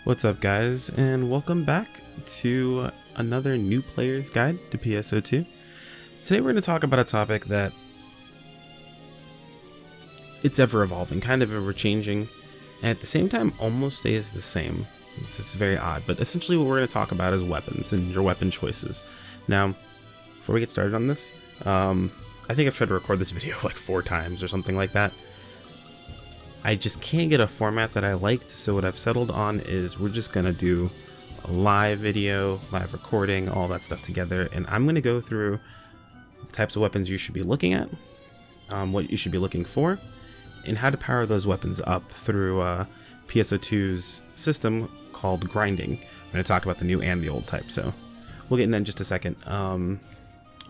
What's up, guys, and welcome back to another new player's guide to PSO2. Today we're going to talk about a topic that it's ever evolving, kind of ever changing, and at the same time almost stays the same. It's very odd, but essentially what we're going to talk about is weapons and your weapon choices. Now, before we get started on this, I think I've tried to record this video like 4 times or something like that. I just can't get a format that I liked, so what I've settled on is we're just gonna do a live video, live recording, all that stuff together, and I'm gonna go through the types of weapons you should be looking at, what you should be looking for, and how to power those weapons up through PSO2's system called grinding. I'm gonna talk about the new and the old type, so we'll get in that in just a second.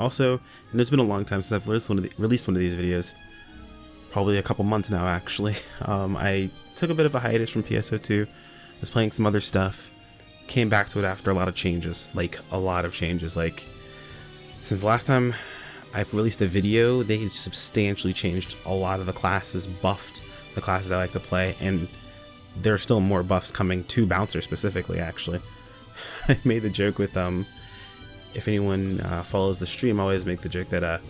Also, and it's been a long time since I've released one of these videos. Probably a couple months now, actually. I took a bit of a hiatus from PSO2, was playing some other stuff, came back to it after a lot of changes, like since last time I've released a video, they substantially changed a lot of the classes, buffed the classes I like to play, and there are still more buffs coming to Bouncer specifically, actually. I made the joke with, if anyone follows the stream, I always make the joke that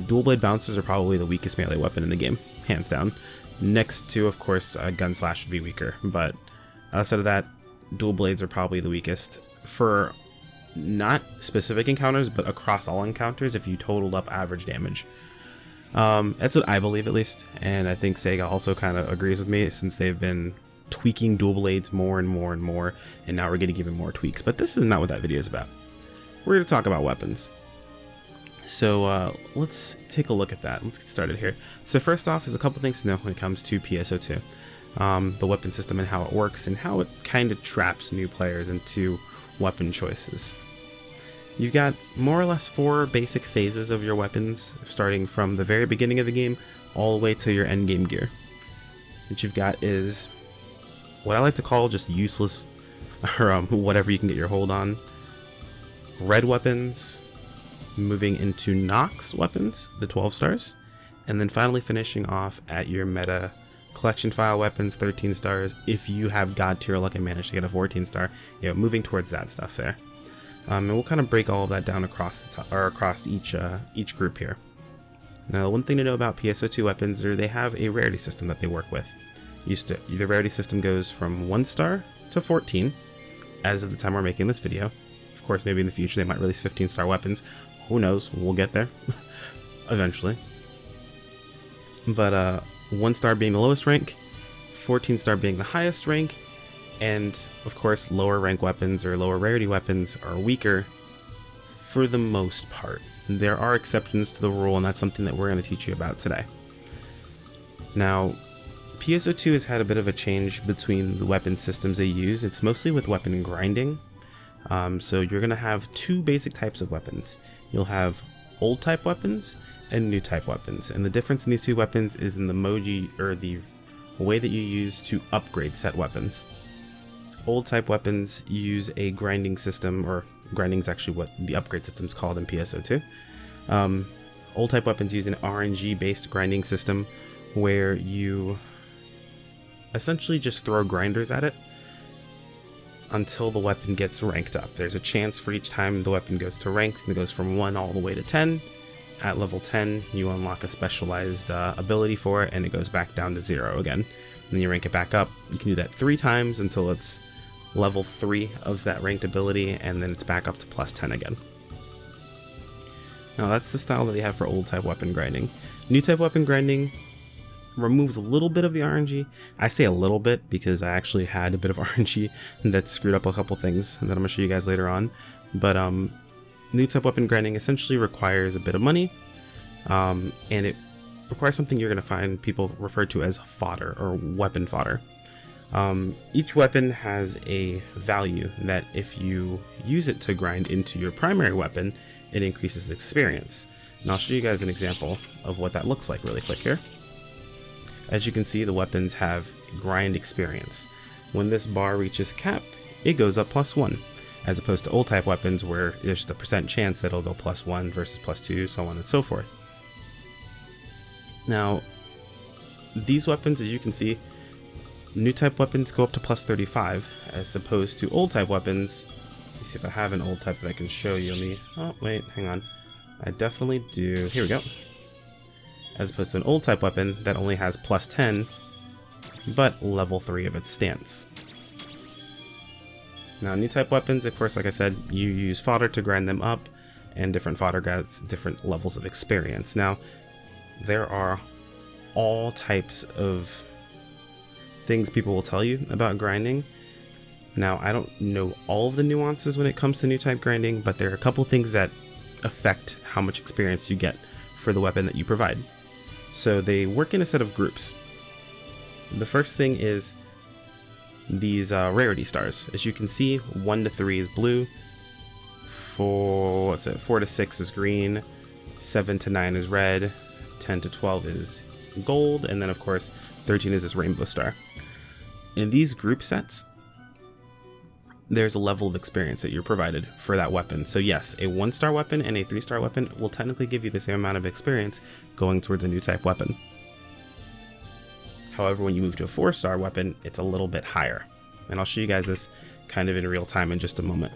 dual blade bouncers are probably the weakest melee weapon in the game, hands down. Next to, of course, gun slash would be weaker, but outside of that, dual blades are probably the weakest for not specific encounters, but across all encounters if you totaled up average damage. That's what I believe, at least, and I think Sega also kind of agrees with me, since they've been tweaking dual blades more and more and more, and now we're getting even more tweaks. But this is not what that video is about. We're going to talk about weapons. So let's take a look at that. Let's get started here. So first off, there's a couple things to know when it comes to PSO2. The weapon system and how it works, and how it kind of traps new players into weapon choices. You've got more or less 4 basic phases of your weapons, starting from the very beginning of the game all the way to your end game gear. What you've got is what I like to call just useless, or whatever you can get your hold on, red weapons, moving into Nox weapons, the 12 stars, and then finally finishing off at your meta collection file weapons, 13 stars, if you have god tier luck and manage to get a 14 star, moving towards that stuff there. And we'll kind of break all of that down across the top, or across each group here. Now, one thing to know about PSO2 weapons is they have a rarity system that they work with. The rarity system goes from 1 star to 14, as of the time we're making this video. Of course, maybe in the future they might release 15-star weapons. Who knows? We'll get there eventually. But 1 star being the lowest rank, 14 star being the highest rank, and of course lower rank weapons or lower rarity weapons are weaker for the most part. There are exceptions to the rule, and that's something that we're going to teach you about today. Now, PSO2 has had a bit of a change between the weapon systems they use. It's mostly with weapon grinding. So you're going to have 2 basic types of weapons. You'll have old type weapons and new type weapons, and the difference in these 2 weapons is in the the way that you use to upgrade set weapons. Old type weapons use a grinding system, or grinding is actually what the upgrade system is called in PSO2. Old type weapons use an RNG based grinding system where you essentially just throw grinders at it until the weapon gets ranked up. There's a chance for each time the weapon goes to rank, and it goes from 1 all the way to 10. At level 10, you unlock a specialized ability for it, and it goes back down to 0 again. And then you rank it back up. You can do that 3 times until it's level 3 of that ranked ability, and then it's back up to plus 10 again. Now that's the style that they have for old type weapon grinding. New type weapon grinding removes a little bit of the RNG. I say a little bit because I actually had a bit of RNG that screwed up a couple things that I'm going to show you guys later on. But new type weapon grinding essentially requires a bit of money, and it requires something you're going to find people refer to as fodder, or weapon fodder. Each weapon has a value that if you use it to grind into your primary weapon, it increases experience. And I'll show you guys an example of what that looks like really quick here. As you can see, the weapons have grind experience. When this bar reaches cap, it goes up +1, as opposed to old type weapons where there's just a % chance that it'll go +1 versus +2, so on and so forth. Now, these weapons, as you can see, new type weapons go up to plus 35, as opposed to old type weapons. Let me see if I have an old type that I can show you. Oh, wait, hang on. I definitely do. Here we go. As opposed to an old type weapon that only has plus 10, but level 3 of its stance. Now, new type weapons, of course, like I said, you use fodder to grind them up, and different fodder gets different levels of experience. Now, there are all types of things people will tell you about grinding. Now, I don't know all of the nuances when it comes to new type grinding, but there are a couple things that affect how much experience you get for the weapon that you provide. So they work in a set of groups. The first thing is these rarity stars. As you can see, 1 to 3 is blue, 4 to 6 is green, 7 to 9 is red, 10 to 12 is gold, and then of course 13 is this rainbow star. In these group sets, there's a level of experience that you're provided for that weapon. So yes, a 1-star weapon and a 3-star weapon will technically give you the same amount of experience going towards a new type weapon. However, when you move to a 4-star weapon, it's a little bit higher. And I'll show you guys this kind of in real time in just a moment.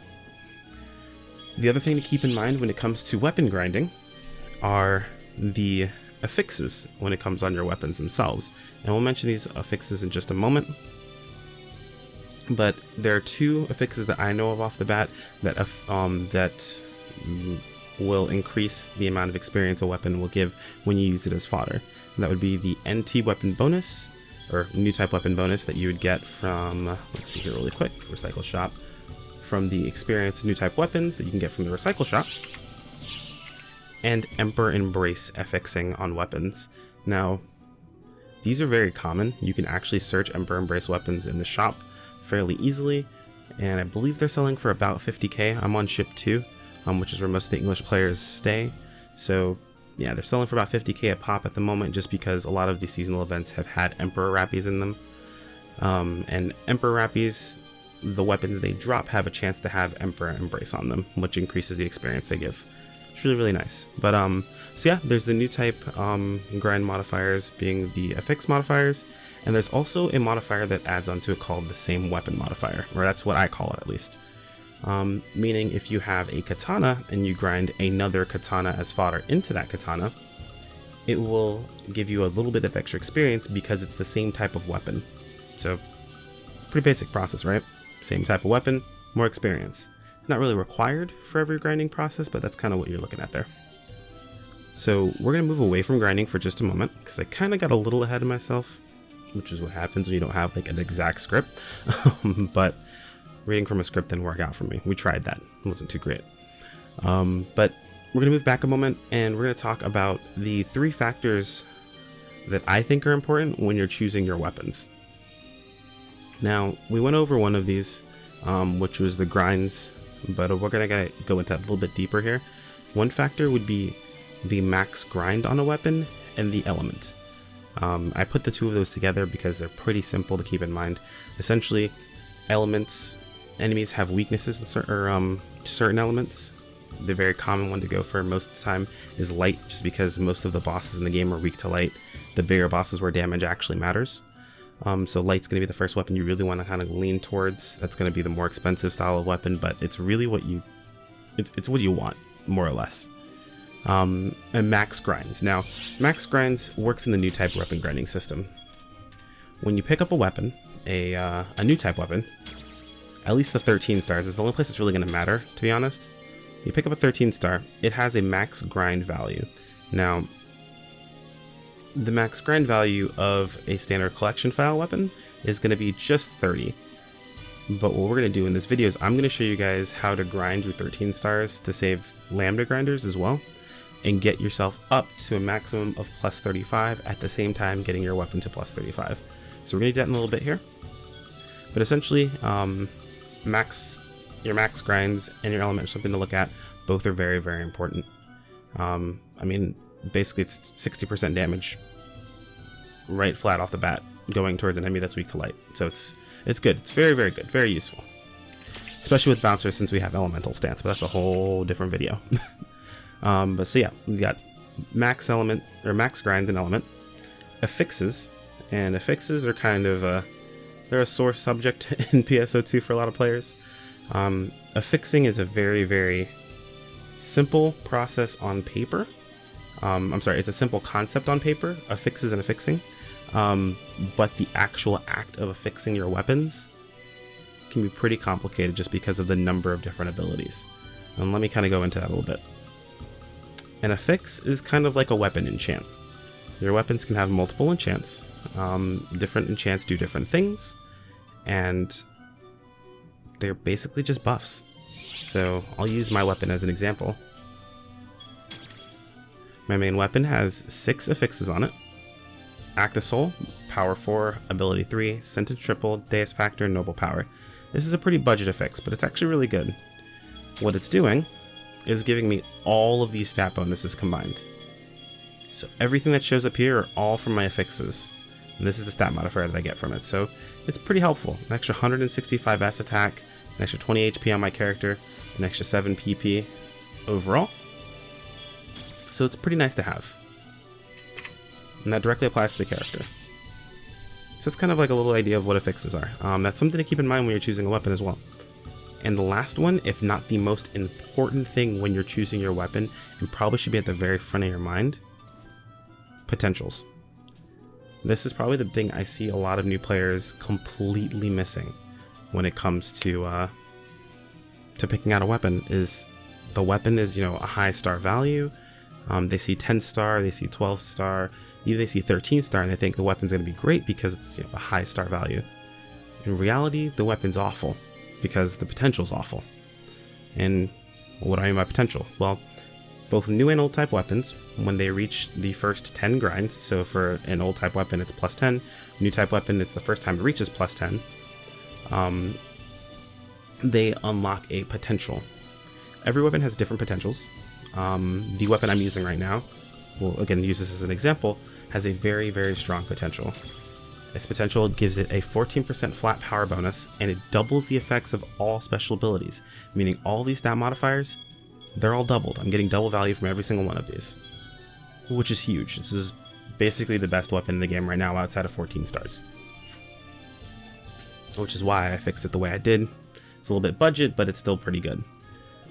The other thing to keep in mind when it comes to weapon grinding are the affixes when it comes on your weapons themselves. And we'll mention these affixes in just a moment. But there are 2 affixes that I know of off the bat that will increase the amount of experience a weapon will give when you use it as fodder. And that would be the NT weapon bonus, or new type weapon bonus that you would get from, let's see here really quick, Recycle Shop, from the experience new type weapons that you can get from the Recycle Shop, and Emperor Embrace affixing on weapons. Now, these are very common. You can actually search Emperor Embrace weapons in the shop fairly easily, and I believe they're selling for about 50k. I'm on ship 2, which is where most of the English players stay. So yeah, they're selling for about 50k a pop at the moment, just because a lot of the seasonal events have had Emperor Rappies in them. And Emperor Rappies, the weapons they drop have a chance to have Emperor Embrace on them, which increases the experience they give. It's really, really nice. But so yeah, there's the new type grind modifiers being the FX modifiers, and there's also a modifier that adds onto it called the same weapon modifier, or that's what I call it at least. Meaning if you have a katana and you grind another katana as fodder into that katana, it will give you a little bit of extra experience because it's the same type of weapon. So pretty basic process, right? Same type of weapon, more experience. It's not really required for every grinding process, but that's kind of what you're looking at there. So we're going to move away from grinding for just a moment because I kind of got a little ahead of myself, which is what happens when you don't have like an exact script. But reading from a script didn't work out for me. We tried that. It wasn't too great. But we're going to move back a moment and we're going to talk about the 3 factors that I think are important when you're choosing your weapons. Now, we went over one of these, which was the grinds, but we're going to go into that a little bit deeper here. One factor would be the max grind on a weapon and the element. I put the 2 of those together because they're pretty simple to keep in mind. Essentially, enemies have weaknesses to certain elements. The very common one to go for most of the time is light, just because most of the bosses in the game are weak to light. The bigger bosses where damage actually matters. So light's going to be the first weapon you really want to kind of lean towards. That's going to be the more expensive style of weapon, but it's really what it's what you want, more or less. And max grinds. Now, max grinds works in the new type weapon grinding system. When you pick up a weapon, a new type weapon, at least the 13 stars is the only place it's really going to matter, to be honest. You pick up a 13 star, it has a max grind value. Now, the max grind value of a standard collection file weapon is going to be just 30. But what we're going to do in this video is I'm going to show you guys how to grind your 13 stars to save lambda grinders as well, and get yourself up to a maximum of plus 35 at the same time getting your weapon to plus 35. So we're going to do that in a little bit here. But essentially, your max grinds and your element are something to look at. Both are very, very important. I mean, basically it's 60% damage right flat off the bat going towards an enemy that's weak to light. So it's good. It's very, very good. Very useful. Especially with bouncers since we have elemental stance, but that's a whole different video. But so yeah, we got max element or max grind and element, affixes, and affixes are kind of they're a sore subject in PSO2 for a lot of players. Affixing is a very, very simple process on paper. I'm sorry, it's a simple concept on paper, affixes and affixing. But the actual act of affixing your weapons can be pretty complicated just because of the number of different abilities. And let me kind of go into that a little bit. An affix is kind of like a weapon enchant. Your weapons can have multiple enchants. Different enchants do different things, and they're basically just buffs. So I'll use my weapon as an example. My main weapon has 6 affixes on it. Act the Soul, Power 4, Ability 3, Sentence Triple, Deus Factor, Noble Power. This is a pretty budget affix, but it's actually really good. What it's doing is giving me all of these stat bonuses combined. So everything that shows up here are all from my affixes. And this is the stat modifier that I get from it. So it's pretty helpful. An extra 165 S attack, an extra 20 HP on my character, an extra 7 PP overall. So it's pretty nice to have. And that directly applies to the character. So it's kind of like a little idea of what affixes are. That's something to keep in mind when you're choosing a weapon as well. And the last one, if not the most important thing when you're choosing your weapon, and probably should be at the very front of your mind, potentials. This is probably the thing I see a lot of new players completely missing when it comes to picking out a weapon. Is the weapon is, a high star value. They see 10 star, they see 12 star, even they see 13 star, and they think the weapon's going to be great because it's a high star value. In reality, the weapon's awful because the potential's awful. And what do I mean by potential? Well, both new and old type weapons, when they reach the first 10 grinds, so for an old type weapon it's plus 10, new type weapon it's the first time it reaches plus 10, they unlock a potential. Every weapon has different potentials. The weapon I'm using right now, we'll again use this as an example, has a very, very strong potential. Its potential gives it a 14% flat power bonus, and it doubles the effects of all special abilities, meaning all these stat modifiers, they're all doubled. I'm getting double value from every single one of these, which is huge. This is basically the best weapon in the game right now outside of 14 stars. Which is why I fixed it the way I did. It's a little bit budget, but it's still pretty good.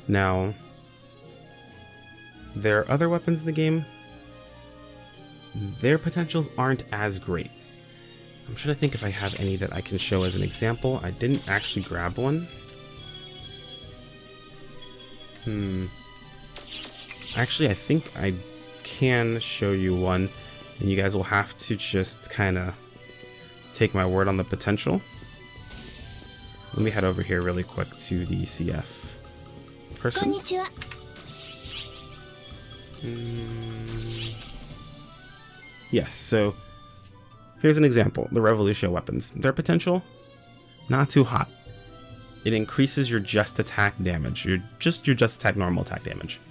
Now, there are other weapons in the game. Their potentials aren't as great. I'm trying to think if I have any that I can show as an example. I didn't actually grab one. Actually, I think I can show you one, and you guys will have to just kind of take my word on the potential. Let me head over here really quick to the CF person. Yes, so here's an example. The Revolution weapons. Their potential, not too hot. It increases your just attack damage, your just attack normal attack damage.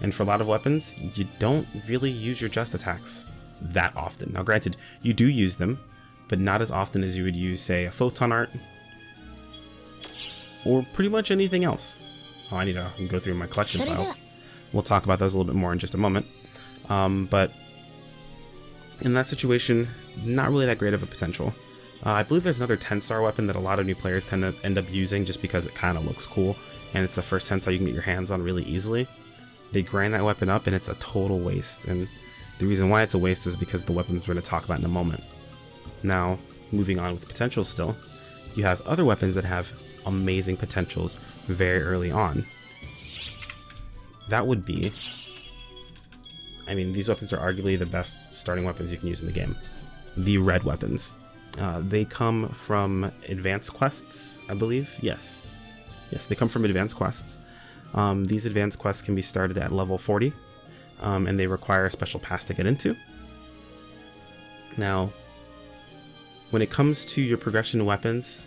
And for a lot of weapons, you don't really use your just attacks that often. Now granted, you do use them, but not as often as you would use, say, a Photon Art, or pretty much anything else. Oh, I need to go through my collection files. We'll talk about those a little bit more in just a moment. But in that situation, not really that great of a potential. I believe there's another 10-star weapon that a lot of new players tend to end up using just because it kind of looks cool, and it's the first 10-star you can get your hands on really easily. They grind that weapon up, and it's a total waste. And the reason why it's a waste is because the weapons we're going to talk about in a moment. Now, moving on with potentials still, you have other weapons that have amazing potentials very early on. That would be, I mean, these weapons are arguably the best starting weapons you can use in the game. The red weapons. They come from advanced quests, I believe. Yes, they come from advanced quests. These advanced quests can be started at level 40, and they require a special pass to get into. Now, when it comes to your progression weapons,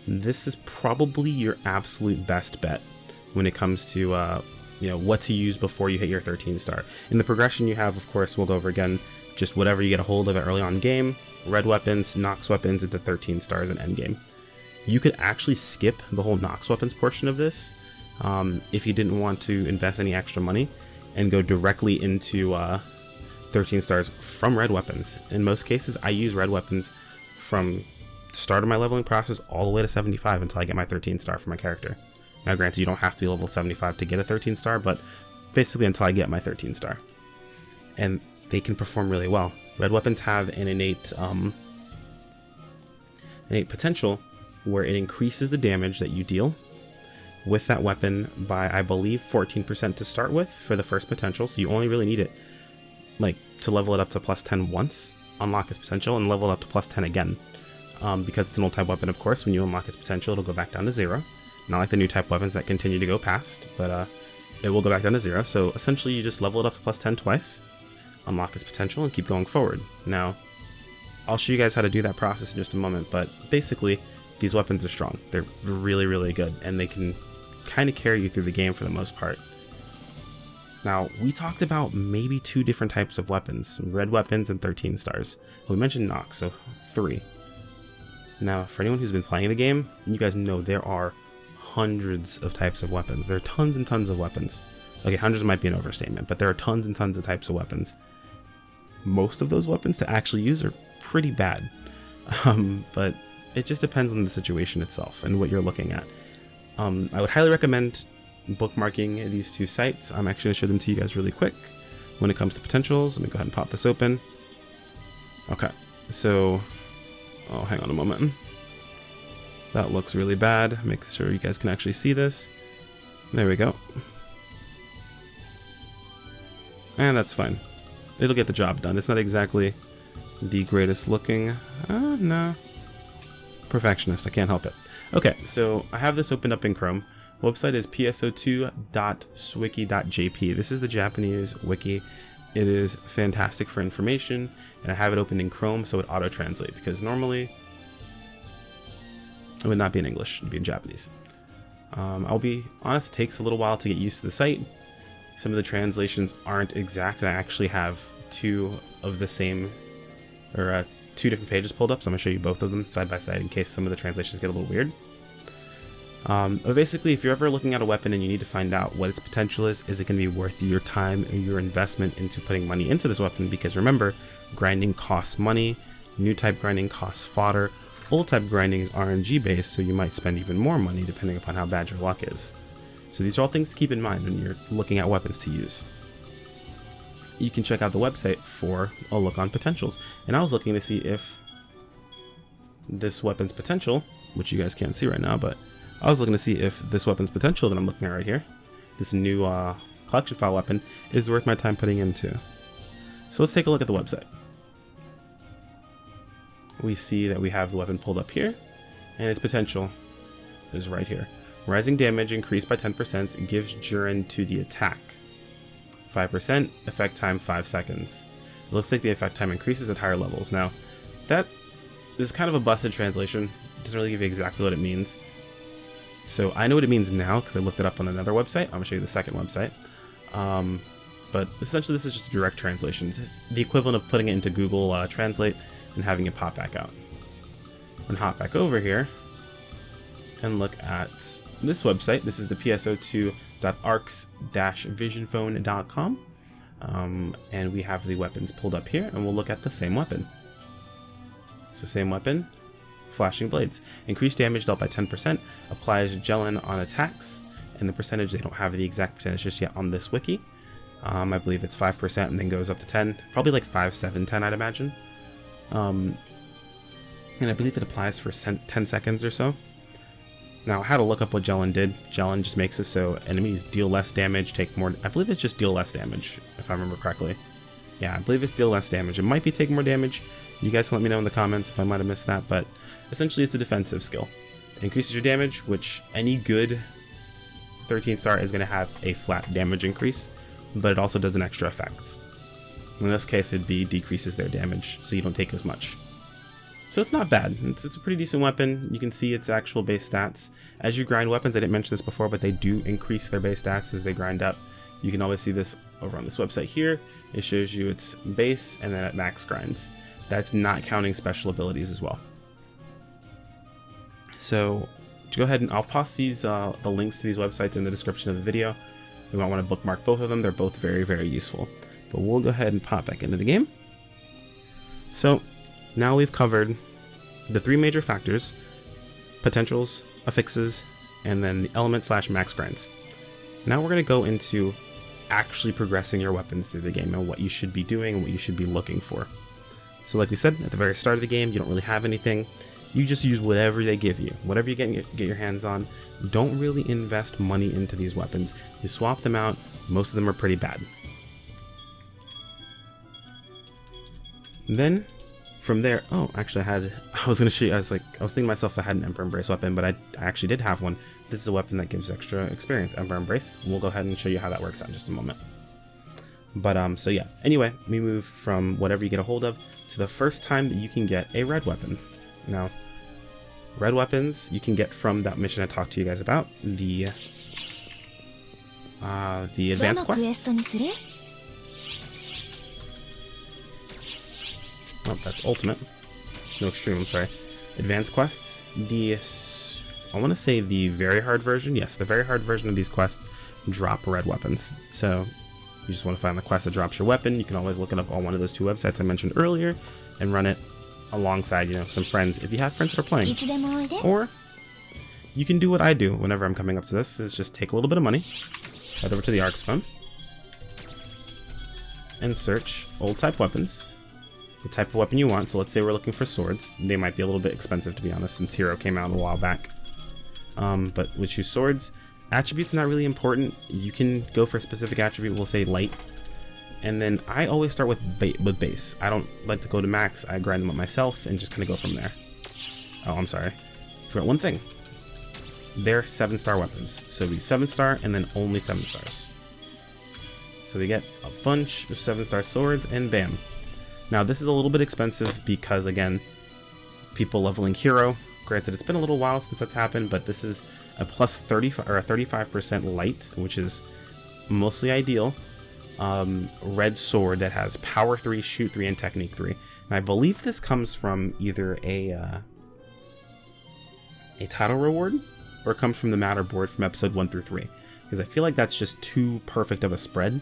this is probably your absolute best bet when it comes to what to use before you hit your 13 star. In the progression you have, of course, we'll go over again, just whatever you get a hold of it early on game, red weapons, Nox weapons into 13 stars in endgame. You could actually skip the whole Nox weapons portion of this if you didn't want to invest any extra money and go directly into 13 stars from red weapons. In most cases, I use red weapons from started my leveling process all the way to 75 until I get my 13 star for my character. Now granted, you don't have to be level 75 to get a 13 star, but basically until I get my 13 star. And they can perform really well. Red weapons have an innate potential where it increases the damage that you deal with that weapon by, I believe, 14% to start with for the first potential. So you only really need it like to level it up to plus 10 once, unlock its potential, and level it up to plus 10 again. Because it's an old type weapon, of course, when you unlock its potential, it'll go back down to 0. Not like the new type weapons that continue to go past, but it will go back down to 0. So essentially you just level it up to plus 10 twice, unlock its potential, and keep going forward. Now, I'll show you guys how to do that process in just a moment, but basically, these weapons are strong. They're really, really good, and they can kind of carry you through the game for the most part. Now, we talked about maybe 2 different types of weapons, red weapons and 13 stars. We mentioned Nox, so 3. Now, for anyone who's been playing the game, you guys know there are hundreds of types of weapons. There are tons and tons of weapons. Okay, hundreds might be an overstatement, but there are tons and tons of types of weapons. Most of those weapons to actually use are pretty bad, but it just depends on the situation itself and what you're looking at. I would highly recommend bookmarking these 2 sites. I'm actually going to show them to you guys really quick. When it comes to potentials, let me go ahead and pop this open. Okay, so, oh, hang on a moment. That looks really bad. Make sure you guys can actually see this. There we go. And that's fine. It'll get the job done. It's not exactly the greatest looking. No. Perfectionist, I can't help it. Okay, so I have this opened up in Chrome. Website is pso2.swiki.jp. This is the Japanese wiki. It is fantastic for information, and I have it opened in Chrome so it auto-translate, because normally it would not be in English, it would be in Japanese. I'll be honest, it takes a little while to get used to the site. Some of the translations aren't exact, and I actually have 2 of the same, or 2 different pages pulled up, so I'm going to show you both of them side by side in case some of the translations get a little weird. But basically, if you're ever looking at a weapon and you need to find out what its potential is it going to be worth your time and your investment into putting money into this weapon? Because remember, grinding costs money, new type grinding costs fodder, old type grinding is RNG based, so you might spend even more money depending upon how bad your luck is. So these are all things to keep in mind when you're looking at weapons to use. You can check out the website for a look on potentials. And I was looking to see if this weapon's potential, which you guys can't see right now, but I was looking to see if this weapon's potential that I'm looking at right here, this new collection file weapon, is worth my time putting into. So let's take a look at the website. We see that we have the weapon pulled up here, and its potential is right here. Rising damage increased by 10% gives Jurin to the attack. 5%, effect time 5 seconds. It looks like the effect time increases at higher levels. Now, that is kind of a busted translation. It doesn't really give you exactly what it means. So I know what it means now because I looked it up on another website. I'm going to show you the second website. But essentially this is just a direct translation. It's the equivalent of putting it into Google Translate and having it pop back out. I'm going to hop back over here and look at this website. This is the PSO2.arcs-visionphone.com. And we have the weapons pulled up here, and we'll look at the same weapon. It's the same weapon. Flashing blades. Increased damage dealt by 10%. Applies gelin on attacks. And the percentage, they don't have the exact percentage just yet on this wiki. I believe it's 5% and then goes up to 10. Probably like 5, 7, 10, I'd imagine. And I believe it applies for 10 seconds or so. Now, I had to look up what gelin did. Gelin just makes it so enemies deal less damage, take more. I believe it's just deal less damage, if I remember correctly. Yeah, I believe it's deal less damage. It might be take more damage. You guys can let me know in the comments if I might have missed that, but essentially it's a defensive skill. It increases your damage, which any good 13 star is going to have a flat damage increase, but it also does an extra effect. In this case, it'd be decreases their damage, so you don't take as much. So it's not bad. It's a pretty decent weapon. You can see its actual base stats. As you grind weapons, I didn't mention this before, but they do increase their base stats as they grind up. You can always see this over on this website here. It shows you its base and then at max grinds. That's not counting special abilities as well. So go ahead and I'll post these the links to these websites in the description of the video. You might want to bookmark both of them. They're both very, very useful. But we'll go ahead and pop back into the game. So now we've covered the three major factors: potentials, affixes, and then the element / max grinds. Now we're going to go into actually progressing your weapons through the game and what you should be doing and what you should be looking for. So like we said, at the very start of the game, you don't really have anything. You just use whatever they give you. Whatever you get your hands on. Don't really invest money into these weapons. You swap them out. Most of them are pretty bad. Then from there, oh, actually I was going to show you, I was thinking to myself I had an Emperor Embrace weapon, but I actually did have one. This is a weapon that gives extra experience, Emperor Embrace. We'll go ahead and show you how that works out in just a moment. But so yeah, anyway, we move from whatever you get a hold of to the first time that you can get a red weapon. Now, red weapons you can get from that mission I talked to you guys about, the advanced quests. Oh, that's ultimate. No, extreme, I'm sorry. Advanced quests. I want to say the very hard version. Yes, the very hard version of these quests drop red weapons. So you just want to find the quest that drops your weapon. You can always look it up on one of those two websites I mentioned earlier and run it alongside, some friends if you have friends that are playing. Or you can do what I do whenever I'm coming up to this, is just take a little bit of money, head over to the ARX phone, and search old type weapons. The type of weapon you want. So let's say we're looking for swords. They might be a little bit expensive, to be honest, since Hero came out a while back. But we choose swords. Attributes not really important. You can go for a specific attribute. We'll say light. And then I always start with base. I don't like to go to max. I grind them up myself and just kind of go from there. Oh, I'm sorry. Forgot one thing. They're 7-star weapons. So we 7-star and then only 7 stars. So we get a bunch of 7-star swords and bam. Now this is a little bit expensive because, again, people leveling Hero. Granted, it's been a little while since that's happened, but this is a plus 35 or a 35% light, which is mostly ideal. Red sword that has power 3, shoot 3, and technique 3. And I believe this comes from either a title reward or it comes from the matter board from episode 1 through 3, because I feel like that's just too perfect of a spread.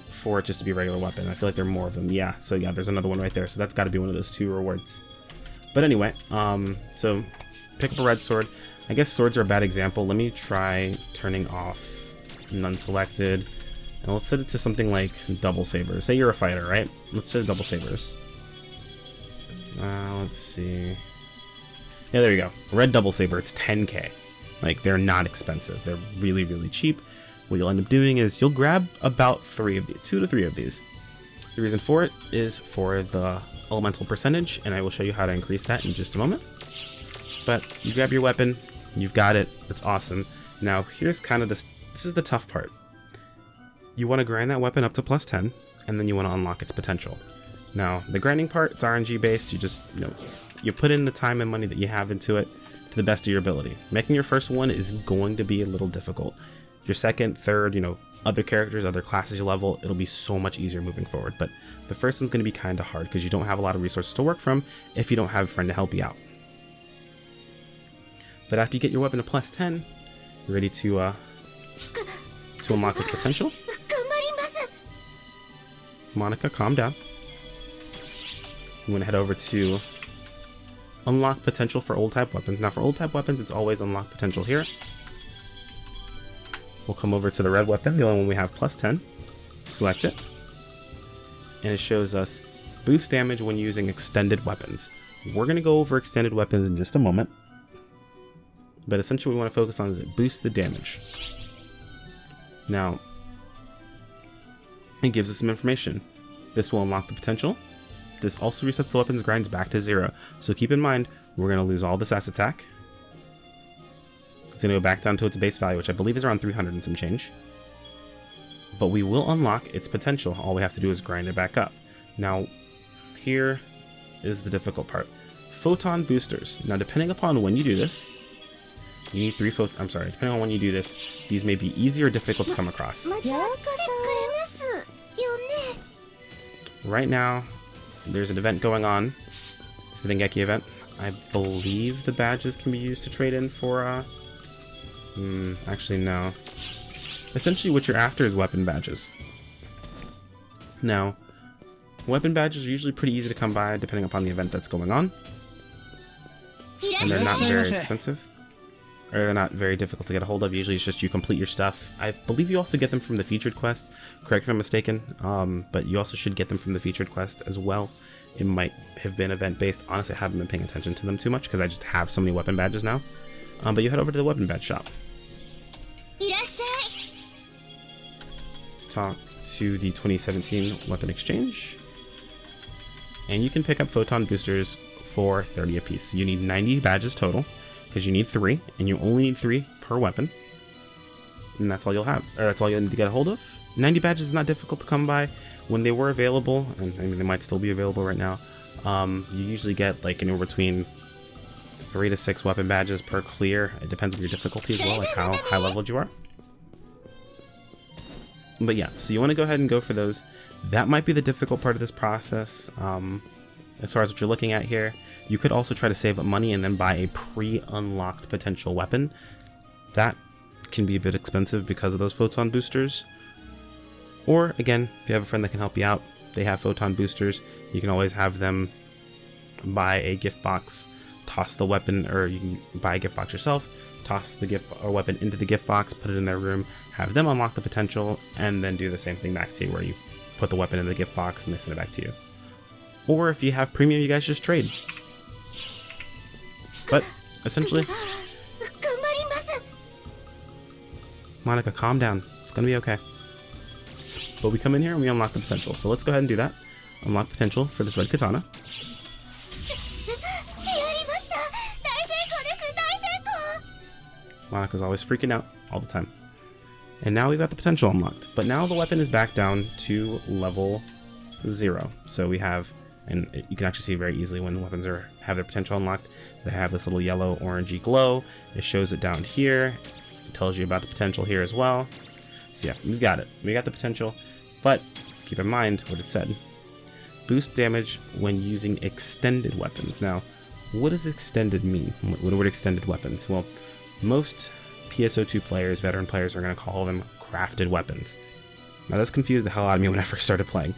For it just to be a regular weapon. I feel like there are more of them. Yeah, so yeah, there's another one right there. So that's got to be one of those 2 rewards. But anyway, so pick up a red sword. I guess swords are a bad example. Let me try turning off none selected. And let's set it to something like double sabers. Say you're a fighter, right? Let's set double sabers. Let's see. Yeah, there you go. Red double saber. It's 10k. Like, they're not expensive. They're really, really cheap. What you'll end up doing is you'll grab about 3 of these, 2 to 3 of these. The reason for it is for the elemental percentage, and I will show you how to increase that in just a moment. But you grab your weapon, you've got it, it's awesome. Now here's kind of this is the tough part. You want to grind that weapon up to plus 10, and then you want to unlock its potential. Now the grinding part, it's RNG based. You just, you put in the time and money that you have into it to the best of your ability. Making your first one is going to be a little difficult. Your second, third, other characters, other classes you level, it'll be so much easier moving forward. But the first one's going to be kind of hard because you don't have a lot of resources to work from if you don't have a friend to help you out. But after you get your weapon to plus 10, you're ready to unlock its potential. Monica, calm down. I'm going to head over to unlock potential for old type weapons. Now for old type weapons, it's always unlock potential here. We'll come over to the red weapon, the only one we have plus 10. Select it. And it shows us boost damage when using extended weapons. We're going to go over extended weapons in just a moment. But essentially what we want to focus on is it boosts the damage. Now, it gives us some information. This will unlock the potential. This also resets the weapon's grinds back to 0. So keep in mind, we're going to lose all this S attack. It's going to go back down to its base value, which I believe is around 300 and some change. But we will unlock its potential. All we have to do is grind it back up. Now, here is the difficult part. Photon boosters. Now, depending upon when you do this, you need 3 depending on when you do this, these may be easy or difficult to come across. Right now, there's an event going on. It's the Dengeki event. I believe the badges can be used to trade in for, actually no. Essentially what you're after is weapon badges. Now, weapon badges are usually pretty easy to come by depending upon the event that's going on. and they're not very expensive. Or they're not very difficult to get a hold of. Usually it's just you complete your stuff. I believe you also get them from the featured quest, correct if I'm mistaken, but you also should get them from the featured quest as well. It might have been event based. Honestly, I haven't been paying attention to them too much because I just have so many weapon badges now. But you head over to the weapon badge shop. Talk to the 2017 weapon exchange. And you can pick up photon boosters for 30 apiece. You need 90 badges total, because you need 3, and you only need 3 per weapon. And that's all you'll have, or that's all you'll need to get a hold of. 90 badges is not difficult to come by. When they were available, and I mean they might still be available right now, you usually get like anywhere between 3 to 6 weapon badges per clear. It depends on your difficulty as well, like how high leveled you are. But yeah, so you want to go ahead and go for those. That might be the difficult part of this process. As far as what you're looking at here, you could also try to save up money and then buy a pre-unlocked potential weapon. That can be a bit expensive because of those photon boosters. Or again, if you have a friend that can help you out, they have photon boosters. You can always have them buy a gift box, toss the weapon, or you can buy a gift box yourself, toss the gift or weapon into the gift box, put it in their room, have them unlock the potential, and then do the same thing back to you where you put the weapon in the gift box and they send it back to you. Or if you have premium, you guys just trade. But essentially, Monica, calm down. It's gonna be okay. But we come in here and we unlock the potential. So let's go ahead and do that. Unlock potential for this red katana. Monica's always freaking out all the time. And now we've got the potential unlocked. But now the weapon is back down to level 0. So we have, and you can actually see very easily when weapons have their potential unlocked, they have this little yellow orangey glow. It shows it down here. It tells you about the potential here as well. So yeah, we've got it. We got the potential, but keep in mind what it said. Boost damage when using extended weapons. Now, what does extended mean? What are extended weapons? Well, most PSO2 players, veteran players, are going to call them crafted weapons. Now this confused the hell out of me when I first started playing.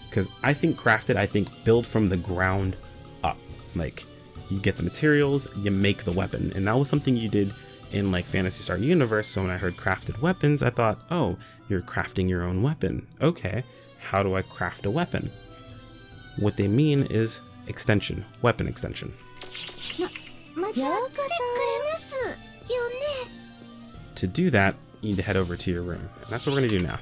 Because I think crafted, I think build from the ground up. Like, you get the materials, you make the weapon. And that was something you did in like Phantasy Star Universe. So when I heard crafted weapons, I thought, oh, you're crafting your own weapon. Okay, how do I craft a weapon? What they mean is extension, weapon extension. To do that, you need to head over to your room. And that's what we're going to do now.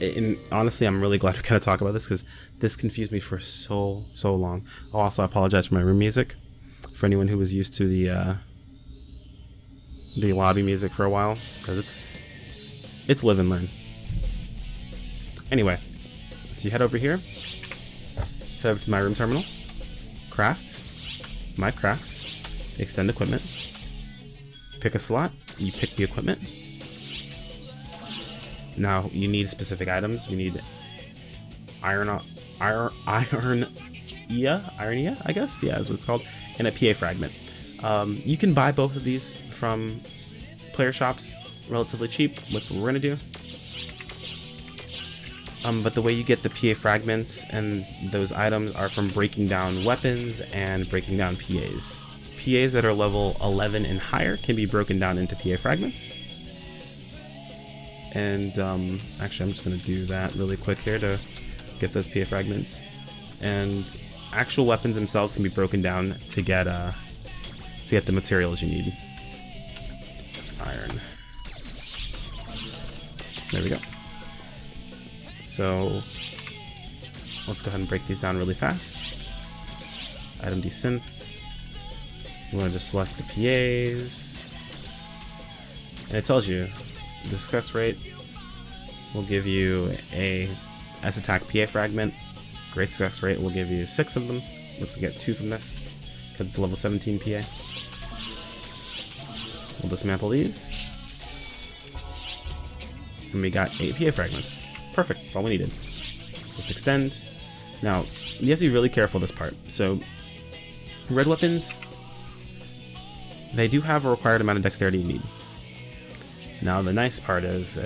And honestly, I'm really glad we kind of talk about this because this confused me for so long. Oh, also, I apologize for my room music. For anyone who was used to the lobby music for a while, because it's live and learn. Anyway, so you head over here, head over to my room terminal, craft, my crafts, extend equipment, pick a slot, you pick the equipment. Now you need specific items. We need ironia, I guess, yeah, is what it's called, and a PA fragment. You can buy both of these from player shops relatively cheap. That's what we're gonna do. But the way you get the PA fragments and those items are from breaking down weapons and breaking down PAs. PAs that are level 11 and higher can be broken down into PA fragments. And actually, I'm just going to do that really quick here to get those PA fragments. And actual weapons themselves can be broken down to get the materials you need. Iron. There we go. So let's go ahead and break these down really fast. Item desynth. You want to just select the PAs. And it tells you the success rate will give you a S-Attack PA fragment. Great success rate will give you 6 of them. Looks like you get 2 from this because it's level 17 PA. We'll dismantle these. And we got 8 PA fragments. Perfect, that's all we needed. So let's extend. Now, you have to be really careful this part. So, red weapons, they do have a required amount of dexterity you need. Now the nice part is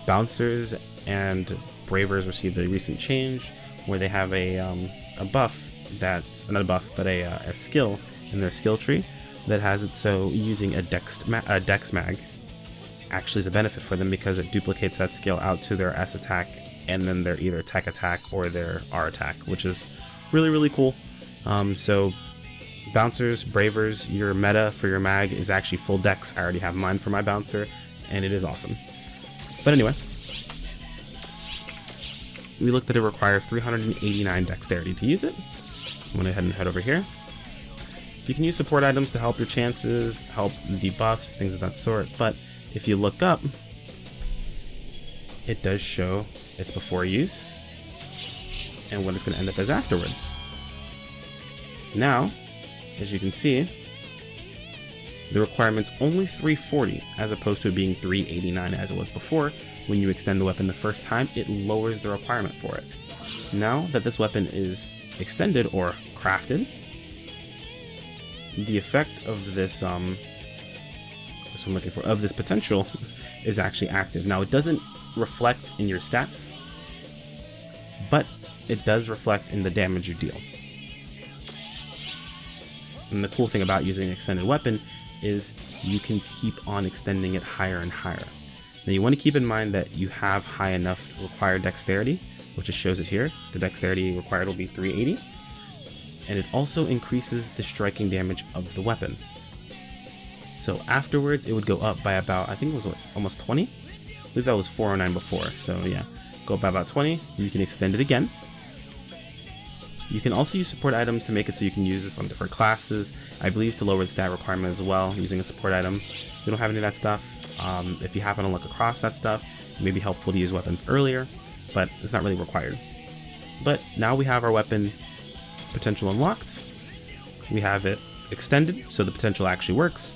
bouncers and Bravers received a recent change where they have a buff that's not a buff, but a skill in their skill tree that has it so using a dex mag actually is a benefit for them because it duplicates that skill out to their S attack and then their either tech attack or their R attack, which is really, really cool. So bouncers, bravers, your meta for your mag is actually full dex. I already have mine for my bouncer and it is awesome. But anyway, we looked at it requires 389 dexterity to use it. I'm going to head over here. You can use support items to help your chances, help debuffs, things of that sort, but if you look up, it does show its before use and what it's going to end up as afterwards. Now, as you can see, the requirement's only 340 as opposed to it being 389 as it was before. When you extend the weapon the first time, it lowers the requirement for it. Now that this weapon is extended or crafted, the effect of this that's what I'm looking for, of this potential is actually active. Now it doesn't reflect in your stats, but it does reflect in the damage you deal. And the cool thing about using an extended weapon is you can keep on extending it higher and higher. Now you want to keep in mind that you have high enough required dexterity, which just shows it here. The dexterity required will be 380, and it also increases the striking damage of the weapon. So afterwards it would go up by about, I think it was what, almost 20? I believe that was 409 before, so yeah, go up by about 20. You can extend it again. You can also use support items to make it so you can use this on different classes. I believe to lower the stat requirement as well, using a support item. We don't have any of that stuff. If you happen to look across that stuff, it may be helpful to use weapons earlier, but it's not really required. But now we have our weapon potential unlocked. We have it extended, so the potential actually works.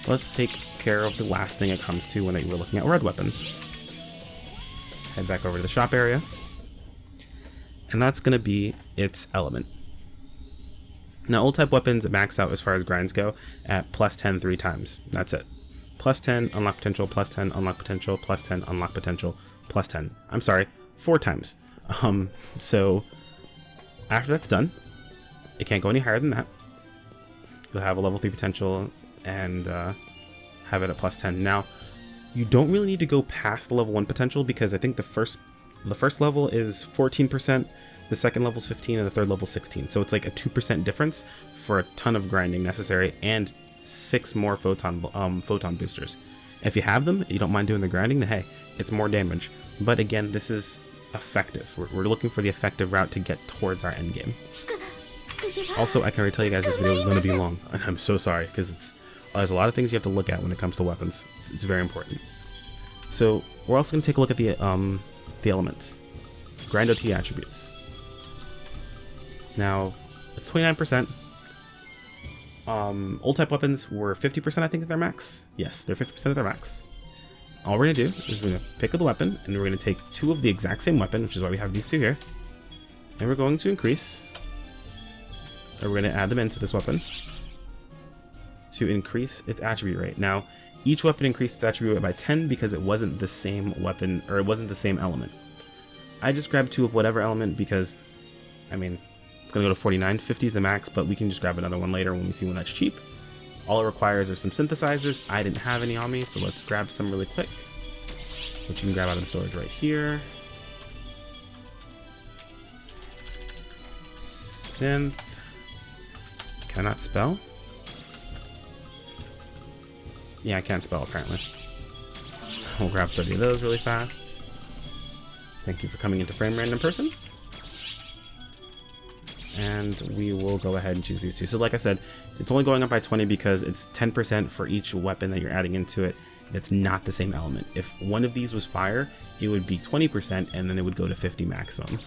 Let's take care of the last thing it comes to when we're looking at red weapons. Head back over to the shop area. And that's going to be its element. Now, old type weapons max out as far as grinds go at plus 10 3 times. That's it. Plus 10, unlock potential, plus 10, unlock potential, plus 10, unlock potential, plus 10. I'm sorry, 4 times. So after that's done, it can't go any higher than that. You'll have a level 3 potential and have it at plus 10. Now, you don't really need to go past the level 1 potential because I think the first level is 14%, the second level is 15, and the third level is 16. So it's like a 2% difference for a ton of grinding necessary and 6 more photon boosters. If you have them, you don't mind doing the grinding, then hey, it's more damage. But again, this is effective. We're looking for the effective route to get towards our end game. Also, I can already tell you guys this video is going to be long, and I'm so sorry because there's a lot of things you have to look at when it comes to weapons. It's very important. So we're also going to take a look at the element. Grind OT attributes. Now, it's 29%. Old type weapons were 50%, I think, of their max. Yes, they're 50% of their max. All we're going to do is we're going to pick up the weapon, and we're going to take 2 of the exact same weapon, which is why we have these 2 here. And we're going to increase, or we're going to add them into this weapon to increase its attribute rate. Now, each weapon increased its attribute rate by 10 because it wasn't the same weapon, or it wasn't the same element. I just grabbed 2 of whatever element because, I mean, it's going to go to 49. 50 is the max, but we can just grab another one later when we see one that's cheap. All it requires are some synthesizers. I didn't have any on me, so let's grab some really quick, which you can grab out of the storage right here. Synth. Can I not spell? Yeah, I can't spell apparently. We'll grab 30 of those really fast. Thank you for coming into frame random person. And we will go ahead and choose these 2. So like I said, it's only going up by 20 because it's 10% for each weapon that you're adding into it that's not the same element. If one of these was fire, it would be 20% and then it would go to 50 maximum.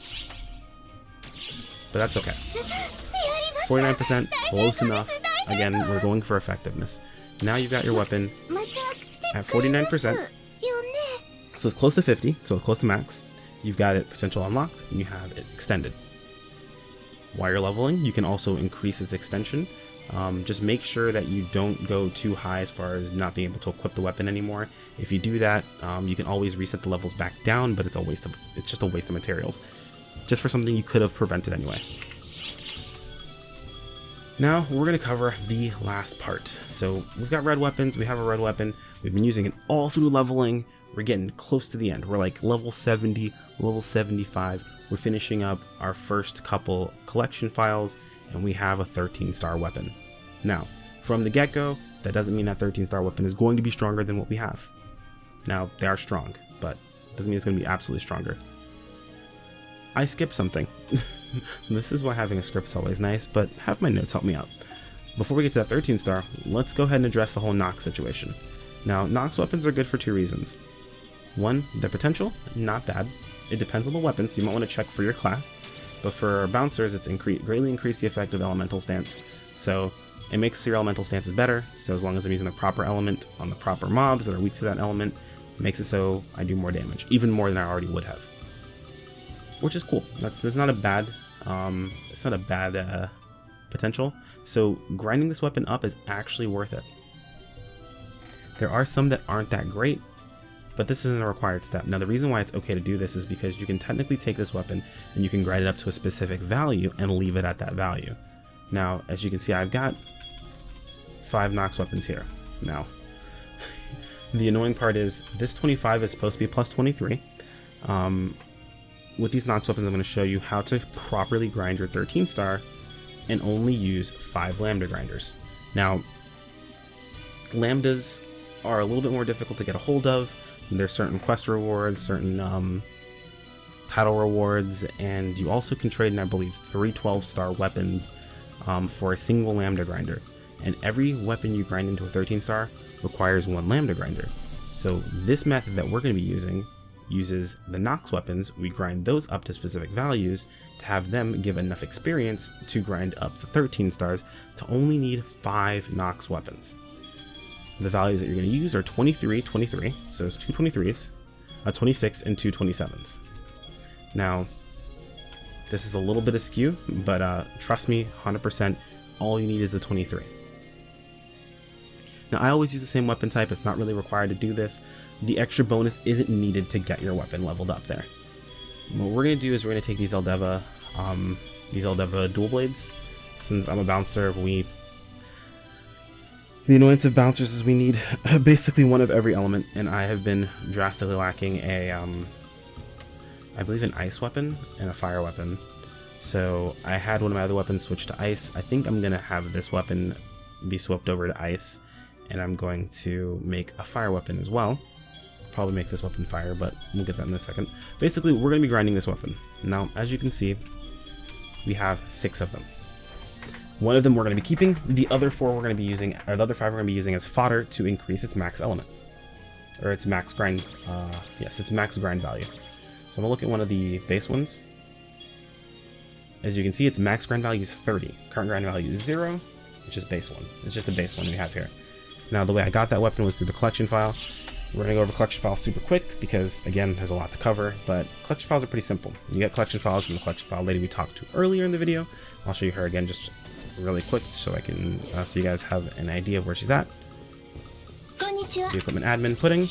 But that's okay. 49%, close enough. Again, we're going for effectiveness. Now you've got your weapon at 49%. So it's close to 50, so close to max. You've got it potential unlocked, and you have it extended. While you're leveling, you can also increase its extension Just make sure that you don't go too high as far as not being able to equip the weapon anymore. If you do that, you can always reset the levels back down, but it's just a waste of materials, just for something you could have prevented anyway. Now we're going to cover the last part. So we've got red weapons, we have a red weapon, we've been using it all through leveling, we're getting close to the end, we're like level 70, level 75, we're finishing up our first couple collection files, and we have a 13-star weapon. Now, from the get-go, that doesn't mean that 13-star weapon is going to be stronger than what we have. Now, they are strong, but doesn't mean it's going to be absolutely stronger. I skipped something. This is why having a script is always nice, but have my notes help me out. Before we get to that 13-star, let's go ahead and address the whole Nox situation. Now, Nox weapons are good for two reasons. One, their potential, not bad. It depends on the weapon, so you might want to check for your class. But for bouncers, it's greatly increased the effect of elemental stance. So it makes your elemental stances better, so as long as I'm using the proper element on the proper mobs that are weak to that element, it makes it so I do more damage, even more than I already would have. Which is cool. That's not a bad potential. So grinding this weapon up is actually worth it. There are some that aren't that great, but this isn't a required step. Now the reason why it's okay to do this is because you can technically take this weapon and you can grind it up to a specific value and leave it at that value. Now, as you can see, I've got 5 Nox weapons here. Now, the annoying part is this 25 is supposed to be plus 23. With these Nox weapons, I'm going to show you how to properly grind your 13-star and only use 5 lambda grinders. Now, lambdas are a little bit more difficult to get a hold of. There's certain quest rewards, certain title rewards, and you also can trade in, I believe, 3 12-star weapons for a single lambda grinder. And every weapon you grind into a 13-star requires 1 lambda grinder. So this method that we're going to be using uses the Nox weapons. We grind those up to specific values to have them give enough experience to grind up the 13 stars to only need 5 Nox weapons. The values that you're going to use are 23, 23, so it's 2 23s, a 26, and 2 27s. Now, this is a little bit askew, but trust me, 100%, all you need is the 23. Now, I always use the same weapon type. It's not really required to do this. The extra bonus isn't needed to get your weapon leveled up there. What we're going to do is we're going to take these Eldeva dual blades. Since I'm a bouncer, the annoyance of bouncers is we need basically one of every element, and I have been drastically lacking a, I believe an ice weapon and a fire weapon. So I had one of my other weapons switch to ice. I think I'm going to have this weapon be swapped over to ice, and I'm going to make a fire weapon as well. Probably make this weapon fire, but we'll get that in a second. Basically, we're going to be grinding this weapon. Now, as you can see, we have 6 of them. One of them we're going to be keeping. The other 4 we're going to be using, or the other 5 we're going to be using as fodder to increase its max element, or its max grind. Yes, its max grind value. So I'm gonna look at one of the base ones. As you can see, its max grind value is 30. Current grind value is 0. It's just base one. It's just a base one we have here. Now, the way I got that weapon was through the collection file. We're going to go over collection files super quick because, again, there's a lot to cover, but collection files are pretty simple. You get collection files from the collection file lady we talked to earlier in the video. I'll show you her again just really quick so I can, so you guys have an idea of where she's at. The equipment admin, pudding,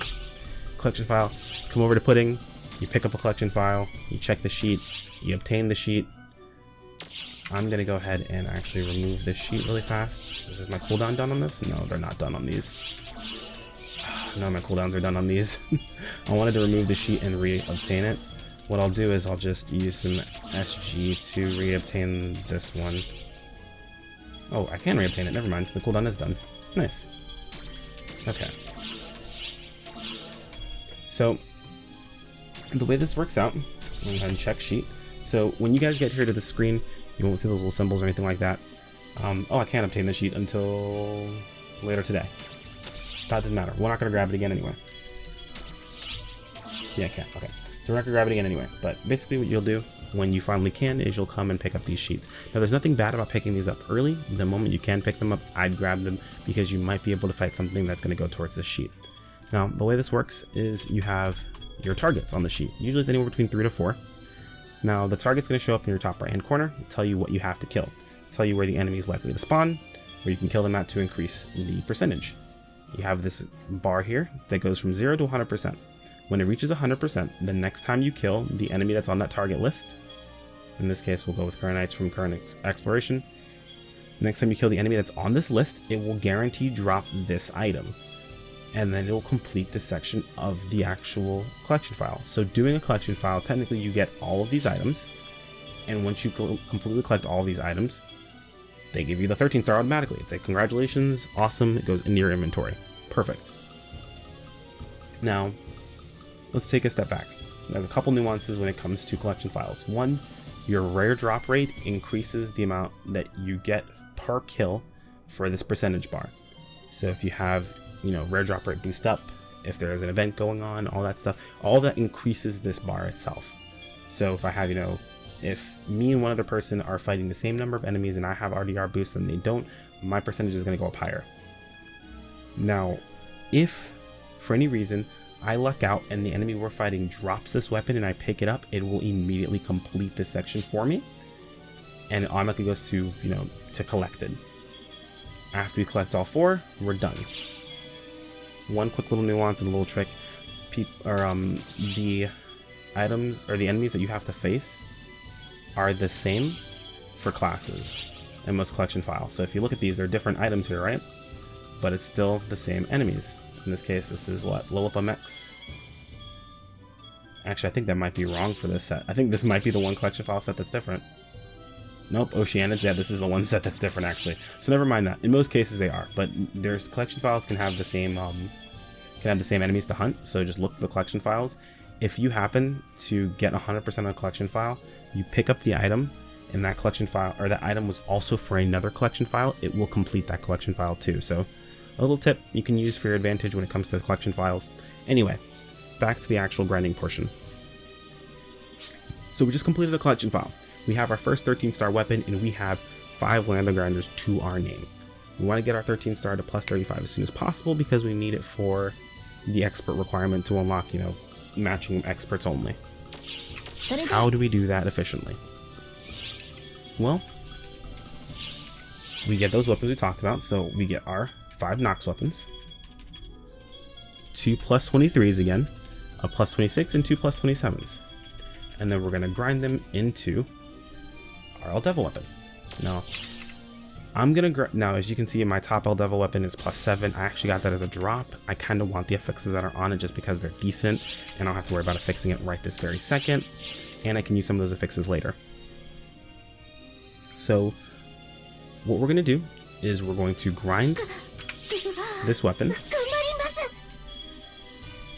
collection file, come over to pudding, you pick up a collection file, you check the sheet, you obtain the sheet. I'm going to go ahead and actually remove this sheet really fast. Is my cooldown done on this? No, they're not done on these. No, my cooldowns are done on these. I wanted to remove the sheet and re-obtain it. What I'll do is I'll just use some SG to re-obtain this one. Oh, I can re-obtain it. Never mind. The cooldown is done. Nice. Okay. So, the way this works out, I'm going to go ahead and check sheet. So, when you guys get here to the screen, you won't see those little symbols or anything like that. Oh, I can't obtain the sheet until later today. That didn't matter. We're not going to grab it again anyway. Yeah, I can. Okay. So we're not going to grab it again anyway. But basically what you'll do when you finally can is you'll come and pick up these sheets. Now, there's nothing bad about picking these up early. The moment you can pick them up, I'd grab them because you might be able to fight something that's going to go towards this sheet. Now, the way this works is you have your targets on the sheet. Usually it's anywhere between 3 to 4. Now, the target's going to show up in your top right-hand corner, tell you what you have to kill, tell you where the enemy is likely to spawn, where you can kill them at to increase the percentage. You have this bar here that goes from 0 to 100%. When it reaches 100%, the next time you kill the enemy that's on that target list, in this case we'll go with Current Knights from Current Exploration, next time you kill the enemy that's on this list, it will guarantee drop this item. And then it will complete this section of the actual collection file. So doing a collection file, technically you get all of these items, and once you completely collect all of these items, they give you the 13 star automatically. It's like, congratulations, awesome, it goes into your inventory. Perfect. Now, let's take a step back. There's a couple nuances when it comes to collection files. One, your rare drop rate increases the amount that you get per kill for this percentage bar. So if you have, rare drop rate boost up, if there is an event going on, all that stuff, all that increases this bar itself. So if I have, if me and one other person are fighting the same number of enemies and I have RDR boost and they don't, my percentage is going to go up higher. Now, if for any reason I luck out and the enemy we're fighting drops this weapon and I pick it up, it will immediately complete this section for me, and it automatically goes to, to collected. After we collect all 4, we're done. One quick little nuance and a little trick, the items or the enemies that you have to face are the same for classes in most collection files. So if you look at these, they're different items here, right? But it's still the same enemies. In this case, this is what? Lilliput. Actually, I think that might be wrong for this set. I think this might be the one collection file set that's different. Nope, Oceanids, yeah, this is the one set that's different actually. So never mind that. In most cases they are, but there's collection files can have the same enemies to hunt. So just look for the collection files. If you happen to get 100% on a collection file, you pick up the item, and that collection file, or that item was also for another collection file, it will complete that collection file too. So a little tip you can use for your advantage when it comes to collection files. Anyway, back to the actual grinding portion. So we just completed a collection file. We have our first 13 star weapon, and we have 5 Lambda Grinders to our name. We want to get our 13 star to plus 35 as soon as possible because we need it for the expert requirement to unlock, matching experts only. How do we do that efficiently? Well, we get those weapons we talked about. So we get our 5 Nox weapons, 2 plus 23s again, a plus 26, and 2 plus 27s. And then we're going to grind them into our El Devil weapon. Now, now as you can see, my top El Devil weapon is plus 7. I actually got that as a drop. I kind of want the affixes that are on it just because they're decent, and I don't have to worry about affixing it right this very second. And I can use some of those affixes later. So what we're going to do is we're going to grind this weapon,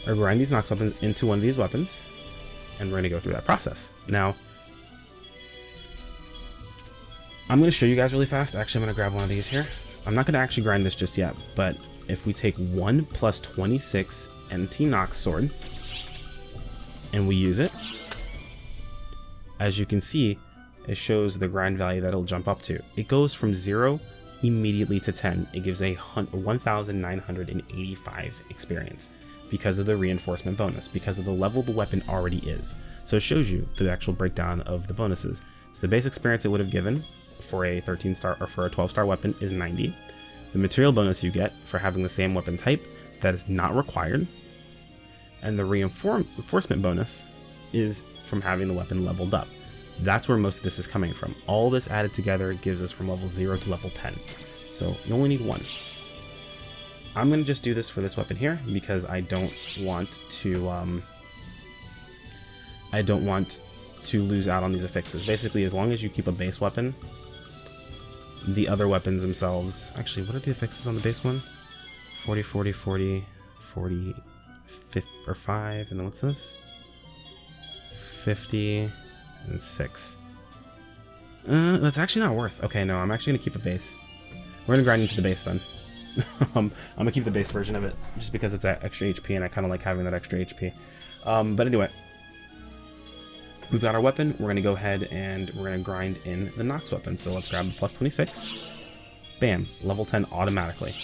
or grind these Nox weapons into one of these weapons, and we're going to go through that process. Now, I'm going to show you guys really fast. Actually, I'm going to grab one of these here. I'm not going to actually grind this just yet, but if we take 1 plus 26 NT Nox sword and we use it, as you can see, it shows the grind value that it'll jump up to. It goes from 0 immediately to 10. It gives a 1,985 experience because of the reinforcement bonus, because of the level the weapon already is. So it shows you the actual breakdown of the bonuses. So the base experience it would have given for a 13 star or for a 12 star weapon is 90. The material bonus you get for having the same weapon type, that is not required. And the reinforcement bonus is from having the weapon leveled up. That's where most of this is coming from. All this added together gives us from level 0 to level 10. So you only need 1. I'm going to just do this for this weapon here because I don't want to lose out on these affixes. Basically, as long as you keep a base weapon, the other weapons themselves... Actually, what are the affixes on the base one? 40, 40, 40, 40, 50, or 5, and then what's this? 50, and 6. That's actually not worth... Okay, no, I'm actually going to keep a base. We're going to grind into the base then. I'm going to keep the base version of it, just because it's at extra HP, and I kind of like having that extra HP. But anyway, we've got our weapon. We're going to go ahead and we're going to grind in the Nox weapon. So let's grab the plus 26. Bam, level 10 automatically.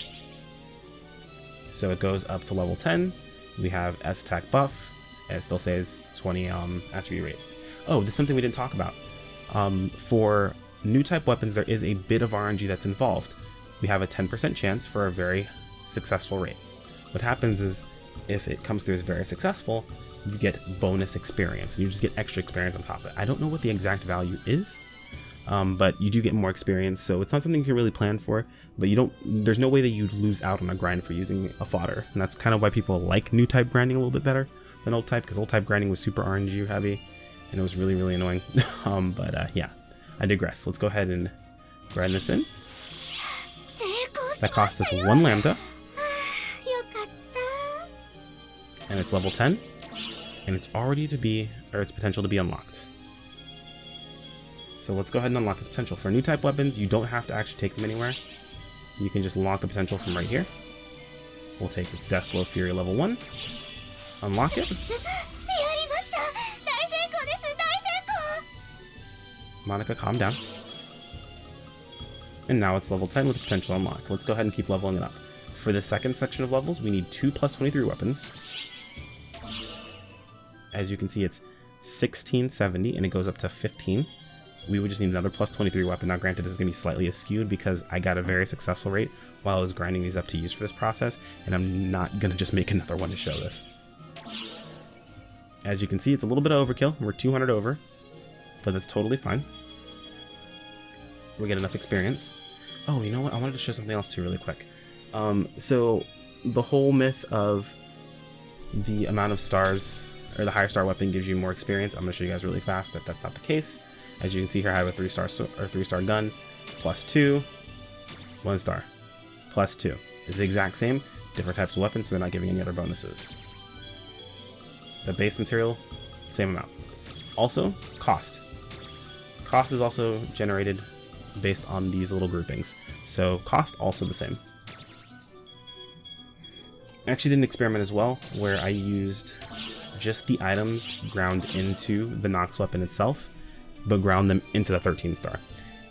So it goes up to level 10. We have S attack buff. And it still says 20 attribute rate. Oh, this is something we didn't talk about. For new type weapons, there is a bit of RNG that's involved. we have a 10% chance for a very successful rate. What happens is, if it comes through as very successful, you get bonus experience, and you just get extra experience on top of it. I don't know what the exact value is, but you do get more experience, so it's not something you can really plan for, but there's no way that you'd lose out on a grind for using a fodder, and that's kind of why people like new type grinding a little bit better than old type, because old type grinding was super RNG heavy, and it was really, really annoying. Yeah, I digress. Let's go ahead and grind this in. That cost us 1 lambda, and it's level 10, and it's its potential to be unlocked. So let's go ahead and unlock its potential. For new type weapons, you don't have to actually take them anywhere. You can just unlock the potential from right here. We'll take its Death Blow Fury level 1, unlock it. Monica, calm down. And now it's level 10 with the potential unlocked. Let's go ahead and keep leveling it up. For the second section of levels, we need 2 plus 23 weapons. As you can see, it's 1670 and it goes up to 15. We would just need another plus 23 weapon. Now granted, this is going to be slightly skewed because I got a very successful rate while I was grinding these up to use for this process, and I'm not going to just make another one to show this. As you can see, it's a little bit of overkill. We're 200 over, but that's totally fine. We get enough experience. Oh, you know what? I wanted to show something else too really quick. So the whole myth of the amount of stars, or the higher star weapon gives you more experience, I'm going to show you guys really fast that that's not the case. As you can see here, I have a 3-star gun, plus 2, 1 star, plus 2. It's the exact same, different types of weapons, so they're not giving any other bonuses. The base material, same amount. Also, cost. Cost is also generated based on these little groupings, so cost also the same. I actually did an experiment as well where I used just the items ground into the Nox weapon itself, but ground them into the 13-star.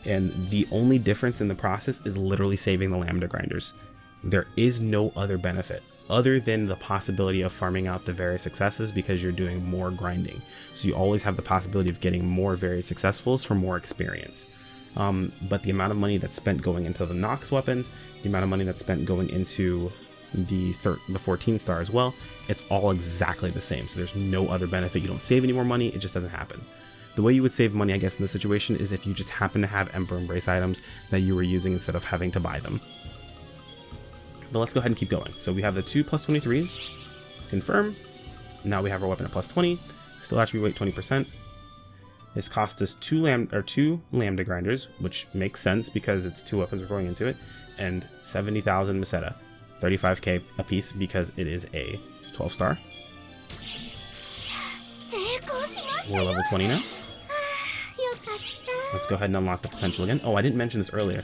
And the only difference in the process is literally saving the lambda grinders. There is no other benefit other than the possibility of farming out the various successes because you're doing more grinding. So you always have the possibility of getting more various successfuls for more experience. But the amount of money that's spent going into the Nox weapons, the amount of money that's spent going into the 14-star as well, it's all exactly the same. So there's no other benefit. You don't save any more money. It just doesn't happen. The way you would save money, I guess, in this situation is if you just happen to have Emperor Embrace items that you were using instead of having to buy them. But let's go ahead and keep going. So we have the 2 plus 23s. Confirm. Now we have our weapon at plus 20. Still attribute weight 20%. This cost us 2 lambda grinders, which makes sense because it's 2 weapons we're going into it, and 70,000 meseta, 35k a piece because it is a 12-star. We're level 20 now. Let's go ahead and unlock the potential again. Oh, I didn't mention this earlier.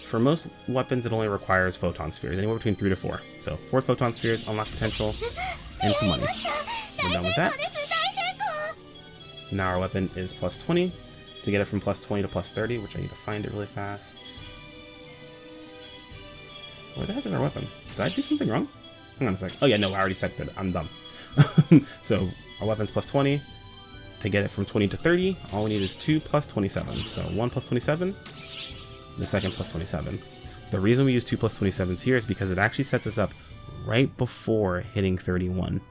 For most weapons, it only requires photon spheres, anywhere between 3 to 4. So 4 photon spheres, unlock potential, and some money. We're done with that. Now our weapon is plus 20. To get it from plus 20 to plus 30, which I need to find it really fast. Where the heck is our weapon? Did I do something wrong? Hang on a sec. Oh yeah, no, I already set it. I'm dumb. So our weapon's plus 20. To get it from 20 to 30, all we need is 2 plus 27. So 1 plus 27, the second plus 27. The reason we use 2 plus 27s here is because it actually sets us up right before hitting 31,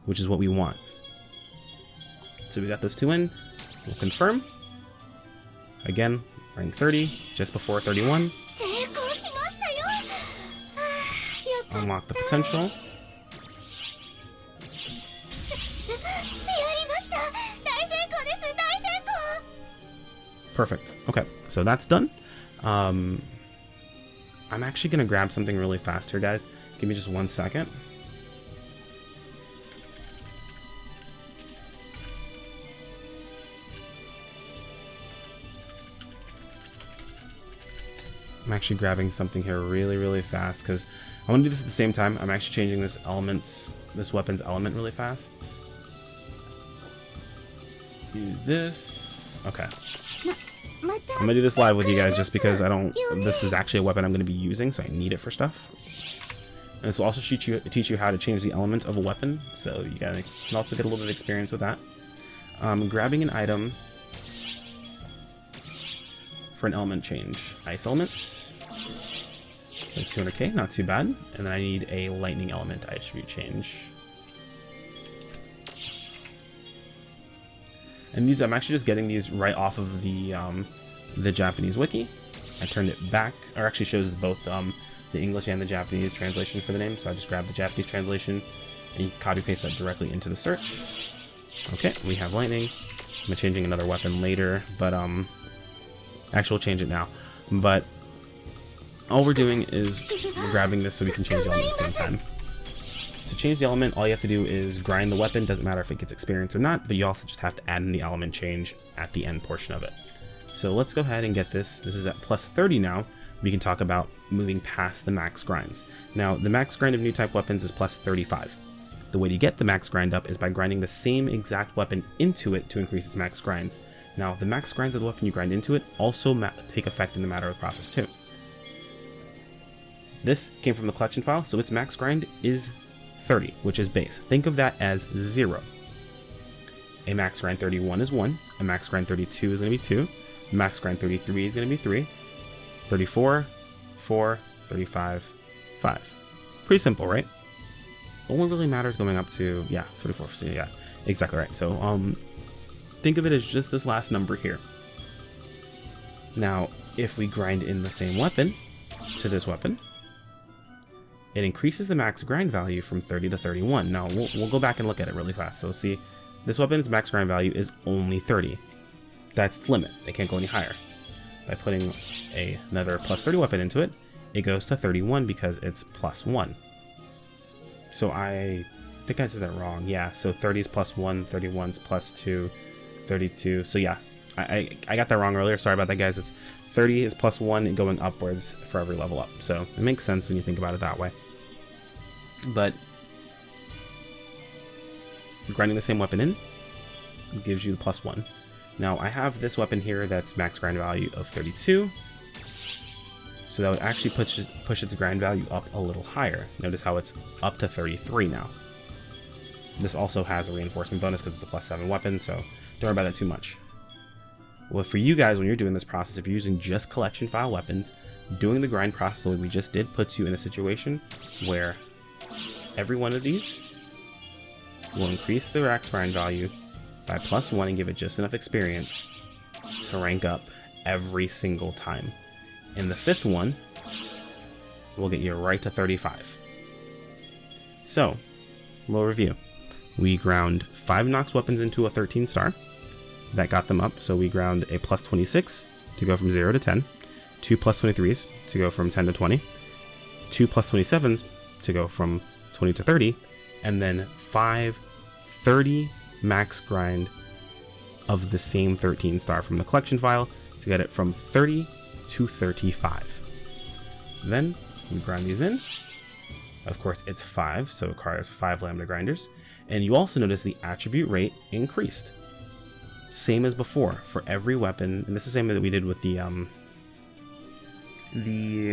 which is what we want. So we got those 2 in. We'll confirm. Again, rank 30, just before 31. Unlock the potential. Perfect. Okay, so that's done. I'm actually going to grab something really fast here, guys. Give me just 1 second. I'm actually grabbing something here really fast because I want to do this at the same time. I'm actually changing this weapon's element really fast. Do this. Okay. I'm gonna do this live with you guys just because this is actually a weapon I'm gonna be using, so I need it for stuff. And this will also teach you how to change the element of a weapon, so you can also get a little bit of experience with that. Grabbing an item for an element change. Ice elements. So 200k, not too bad. And then I need a lightning element attribute change. And these, I'm actually just getting these right off of the Japanese wiki. I turned it back, or actually shows both the English and the Japanese translation for the name. So I just grabbed the Japanese translation and you copy paste that directly into the search. Okay, we have lightning. I'm changing another weapon later, but actually we'll change it now. But all we're doing is we're grabbing this so we can change the element at the same time. To change the element, all you have to do is grind the weapon. Doesn't matter if it gets experience or not, but you also just have to add in the element change at the end portion of it. So let's go ahead and get this. This is at plus 30 now. We can talk about moving past the max grinds. Now, the max grind of new type weapons is plus 35. The way to get the max grind up is by grinding the same exact weapon into it to increase its max grinds. Now, the max grinds of the weapon you grind into it also take effect in the matter of process too. This came from the collection file, so its max grind is 30, which is base. Think of that as 0. A max grind 31 is 1, a max grind 32 is going to be 2, a max grind 33 is going to be 3, 34, 4, 35, 5. Pretty simple, right? Only really matters going up to, yeah, 34, yeah, exactly right. So think of it as just this last number here. Now, if we grind in the same weapon to this weapon, it increases the max grind value from 30 to 31. Now, we'll go back and look at it really fast. So see, this weapon's max grind value is only 30. That's its limit. It can't go any higher. By putting another plus 30 weapon into it, it goes to 31 because it's plus 1. So I think I said that wrong. Yeah, so 30 is plus 1, 31 is plus 2, 32. So yeah, I got that wrong earlier. Sorry about that, guys. It's 30 is plus 1 and going upwards for every level up. So it makes sense when you think about it that way. But grinding the same weapon in gives you the plus 1. Now I have this weapon here that's max grind value of 32. So that would actually push its grind value up a little higher. Notice how it's up to 33 now. This also has a reinforcement bonus because it's a plus 7 weapon, so don't worry about that too much. Well, for you guys, when you're doing this process, if you're using just collection file weapons, doing the grind process the way we just did puts you in a situation where every one of these will increase the max grind value by plus 1 and give it just enough experience to rank up every single time. And the 5th one will get you right to 35. So, we'll review. We ground 5 Nox weapons into a 13 star. That got them up. So we ground a plus 26 to go from 0 to 10. 2 plus 23s to go from 10 to 20. 2 plus 27s to go from 20 to 30. And then 5 30 max grind of the same 13 star from the collection file to get it from 30 to 35. Then we grind these in. Of course, it's 5, so it requires 5 lambda grinders. And you also notice the attribute rate increased. Same as before for every weapon, and this is the same that we did with the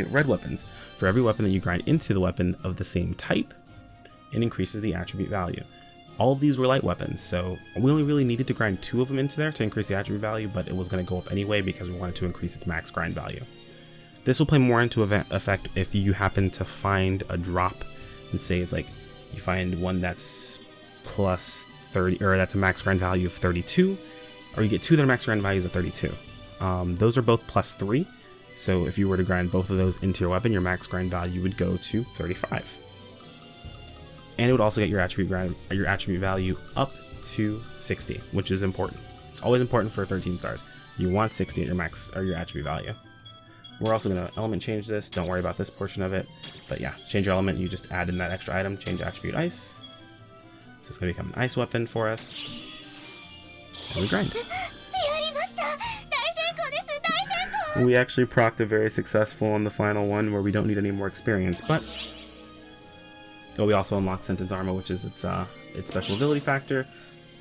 red weapons. For every weapon that you grind into the weapon of the same type, it increases the attribute value. All of these were light weapons, so we only really needed to grind 2 of them into there to increase the attribute value, but it was going to go up anyway because we wanted to increase its max grind value. This will play more into effect if you happen to find a drop, and say it's like you find one that's plus 30, or that's a max grind value of 32, or you get 2 that are max grind values of 32. Those are both plus 3, so if you were to grind both of those into your weapon, your max grind value would go to 35. And it would also get your attribute value up to 60, which is important. It's always important for 13 stars. You want 60 at your max or your attribute value. We're also going to element change this. Don't worry about this portion of it. But yeah, to change your element, you just add in that extra item, change attribute ice. So it's going to become an ice weapon for us. And we grind. We actually procced a very successful on the final one where we don't need any more experience, but we also unlocked Sentence Armor, which is its special ability factor,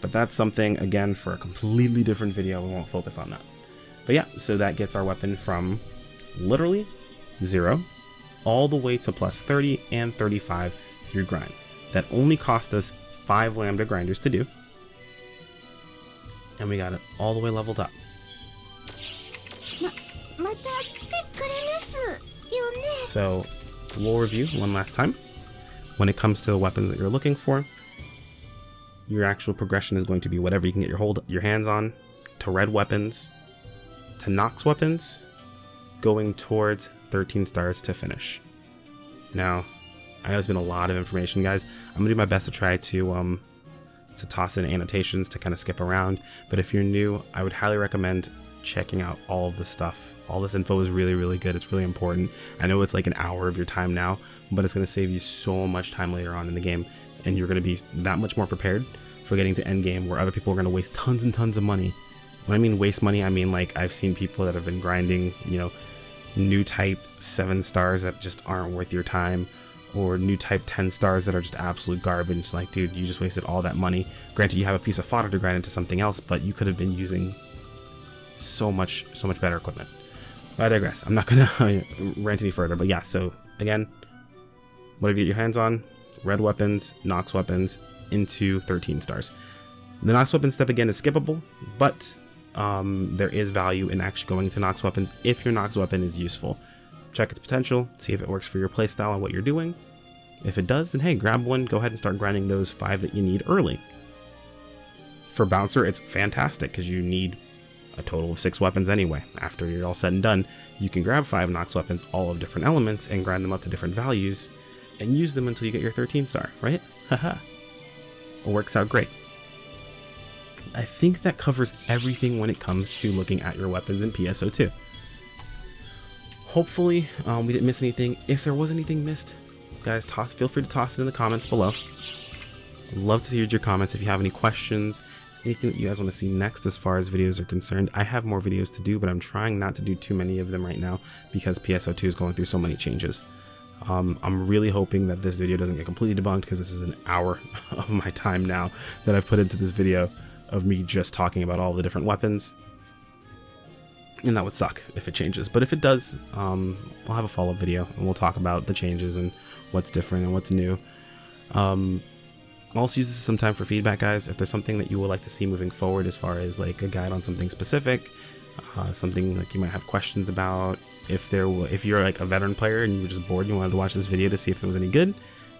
but that's something, again, for a completely different video. We won't focus on that. But yeah, so that gets our weapon from literally 0 all the way to plus 30 and 35 through grinds. That only cost us 5 lambda grinders to do, and we got it all the way leveled up. So we'll review one last time. When it comes to the weapons that you're looking for, your actual progression is going to be whatever you can get your hands on, to red weapons, to Nox weapons, going towards 13 stars to finish. Now, I know it's been a lot of information, guys. I'm gonna do my best to try to toss in annotations to kind of skip around. But if you're new, I would highly recommend checking out all of this stuff. All this info is really, really good. It's really important. I know it's like an hour of your time now, but it's gonna save you so much time later on in the game, and you're gonna be that much more prepared for getting to end game where other people are gonna waste tons and tons of money. When I mean waste money, I mean like I've seen people that have been grinding, you know, new type 7 stars that just aren't worth your time, or new type 10 stars that are just absolute garbage. It's like, dude, you just wasted all that money. Granted, you have a piece of fodder to grind into something else, but you could have been using so much better equipment. But I digress. I'm not gonna rant any further. But yeah, so again, whatever you get your hands on, red weapons, Nox weapons, into 13 stars. The Nox weapon step again is skippable, but there is value in actually going to Nox weapons if your Nox weapon is useful. Check its potential, see if it works for your playstyle and what you're doing. If it does, then hey, grab one, go ahead and start grinding those 5 that you need early. For Bouncer, it's fantastic because you need a total of 6 weapons anyway. After you're all said and done, you can grab 5 Nox weapons, all of different elements, and grind them up to different values, and use them until you get your 13 star, right? Haha. It works out great. I think that covers everything when it comes to looking at your weapons in PSO2. Hopefully, we didn't miss anything. If there was anything missed, guys, feel free to toss it in the comments below. I'd love to hear your comments if you have any questions, anything that you guys want to see next as far as videos are concerned. I have more videos to do, but I'm trying not to do too many of them right now because PSO2 is going through so many changes. I'm really hoping that this video doesn't get completely debunked, because this is an hour of my time now that I've put into this video of me just talking about all the different weapons. And that would suck if it changes, but if it does, I'll have a follow-up video and we'll talk about the changes and what's different and what's new. I'll also use this sometime for feedback, guys. If there's something that you would like to see moving forward as far as like a guide on something specific, something like you might have questions about, if you're like a veteran player and you were just bored and you wanted to watch this video to see if it was any good,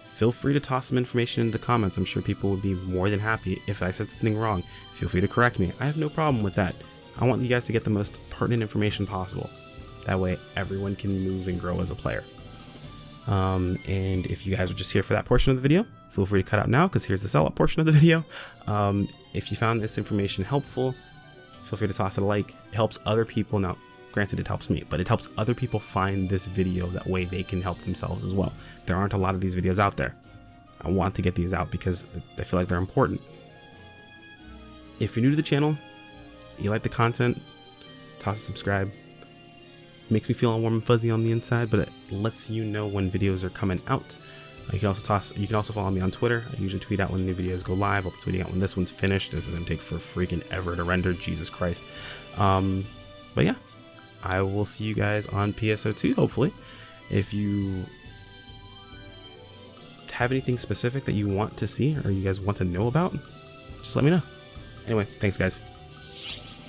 feel free to toss some information into the comments. I'm sure people would be more than happy. If I said something wrong, feel free to correct me. I have no problem with that. I want you guys to get the most pertinent information possible. That way everyone can move and grow as a player. And if you guys are just here for that portion of the video, feel free to cut out now, because here's the sell-up portion of the video. If you found this information helpful, feel free to toss it a like. It helps other people. Now, granted, it helps me, but it helps other people find this video. That way they can help themselves as well. There aren't a lot of these videos out there. I want to get these out because I feel like they're important. If you're new to the channel, you like the content, toss a subscribe. It makes me feel all warm and fuzzy on the inside, but it lets you know when videos are coming out. You can also follow me on Twitter. I usually tweet out when new videos go live. I'll be tweeting out when this one's finished. This is gonna take for freaking ever to render, Jesus Christ. But yeah, I will see you guys on PSO2, hopefully. If you have anything specific that you want to see or you guys want to know about, just let me know. Anyway, thanks guys.